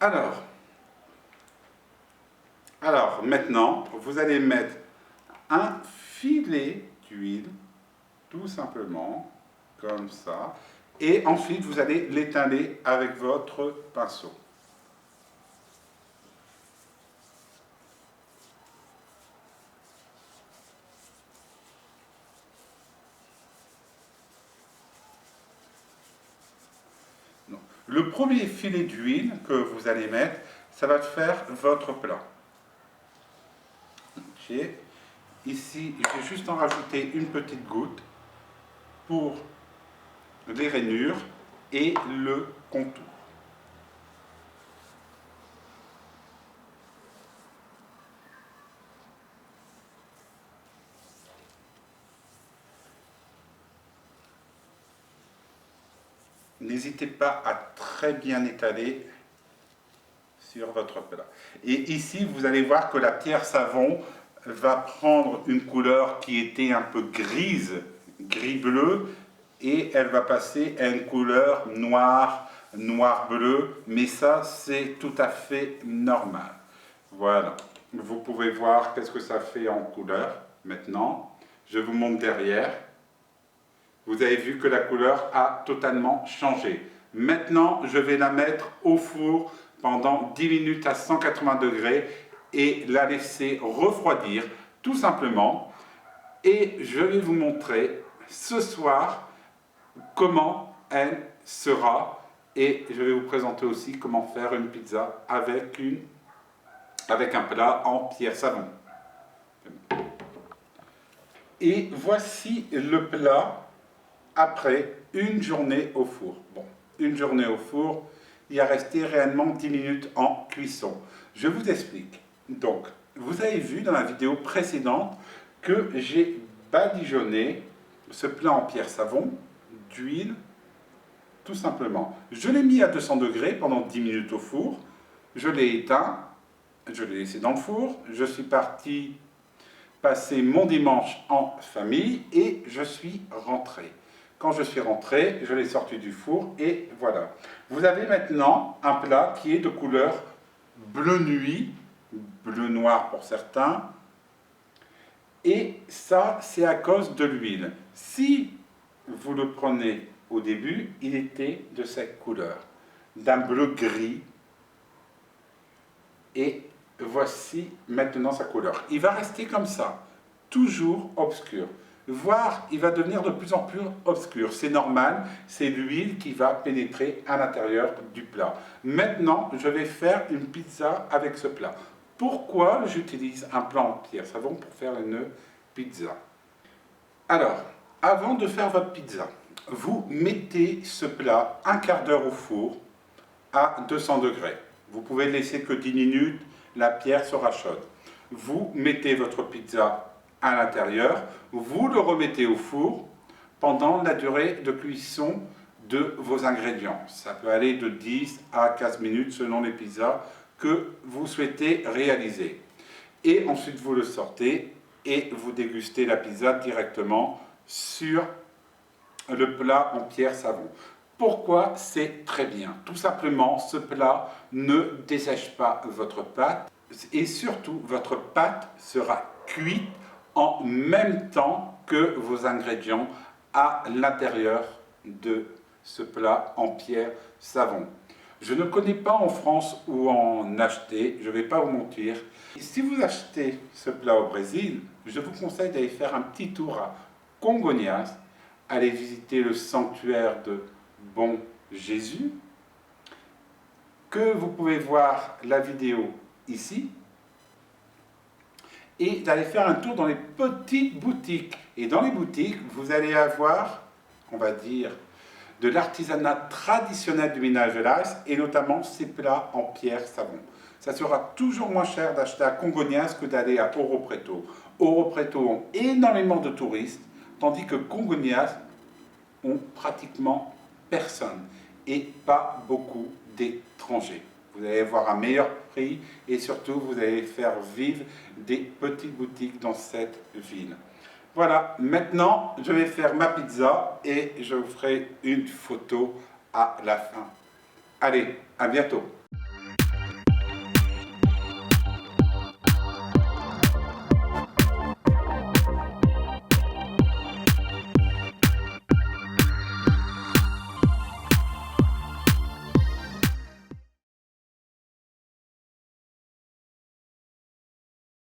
Alors, maintenant, vous allez mettre un filet d'huile, tout simplement, comme ça. Et ensuite, vous allez l'étaler avec votre pinceau. Le premier filet d'huile que vous allez mettre, ça va faire votre plat. Ici, je vais juste en rajouter une petite goutte pour les rainures et le contour. N'hésitez pas à très bien étaler sur votre plat. Et ici, vous allez voir que la pierre savon va prendre une couleur qui était un peu grise, gris-bleu, et elle va passer à une couleur noire, noir-bleu, mais ça, c'est tout à fait normal. Voilà, vous pouvez voir qu'est-ce que ça fait en couleur. Maintenant, je vous montre derrière. Vous avez vu que la couleur a totalement changé. Maintenant, je vais la mettre au four pendant 10 minutes à 180 degrés et la laisser refroidir tout simplement. Et je vais vous montrer ce soir comment elle sera. Et je vais vous présenter aussi comment faire une pizza avec un plat en pierre savon. Et voici le plat après une journée au four. Bon, une journée au four, il a resté réellement 10 minutes en cuisson. Je vous explique. Donc, vous avez vu dans la vidéo précédente que j'ai badigeonné ce plat en pierre savon d'huile, tout simplement. Je l'ai mis à 200 degrés pendant 10 minutes au four. Je l'ai éteint, je l'ai laissé dans le four. Je suis parti passer mon dimanche en famille et je suis rentré. Quand je suis rentré, je l'ai sorti du four et voilà. Vous avez maintenant un plat qui est de couleur bleu nuit, bleu noir pour certains. Et ça, c'est à cause de l'huile. Si vous le prenez au début, il était de cette couleur, d'un bleu gris. Et voici maintenant sa couleur. Il va rester comme ça, toujours obscur. Voire, il va devenir de plus en plus obscur. C'est normal, c'est l'huile qui va pénétrer à l'intérieur du plat. Maintenant, je vais faire une pizza avec ce plat. Pourquoi j'utilise un plat en pierre savon pour faire une pizza? Alors, avant de faire votre pizza, vous mettez ce plat un quart d'heure au four à 200 degrés. Vous pouvez le laisser que 10 minutes, la pierre sera chaude. Vous mettez votre pizza à l'intérieur, vous le remettez au four pendant la durée de cuisson de vos ingrédients. Ça peut aller de 10 à 15 minutes selon les pizzas que vous souhaitez réaliser. Et ensuite vous le sortez et vous dégustez la pizza directement sur le plat en pierre savon. Pourquoi c'est très bien? Tout simplement, ce plat ne dessèche pas votre pâte et surtout, votre pâte sera cuite en même temps que vos ingrédients à l'intérieur de ce plat en pierre savon. Je ne connais pas en France où en acheter, je ne vais pas vous mentir. Si vous achetez ce plat au Brésil, je vous conseille d'aller faire un petit tour à Congonhas, aller visiter le sanctuaire de Bom Jésus, que vous pouvez voir la vidéo ici, et d'aller faire un tour dans les petites boutiques. Et dans les boutiques, vous allez avoir, on va dire, de l'artisanat traditionnel du Minas Gerais, et notamment ces plats en pierre savon. Ça sera toujours moins cher d'acheter à Congonhas que d'aller à Ouro Preto. Ouro Preto ont énormément de touristes, tandis que Congonhas ont pratiquement personne et pas beaucoup d'étrangers. Vous allez avoir un meilleur prix et surtout vous allez faire vivre des petites boutiques dans cette ville. Voilà, maintenant je vais faire ma pizza et je vous ferai une photo à la fin. Allez, à bientôt.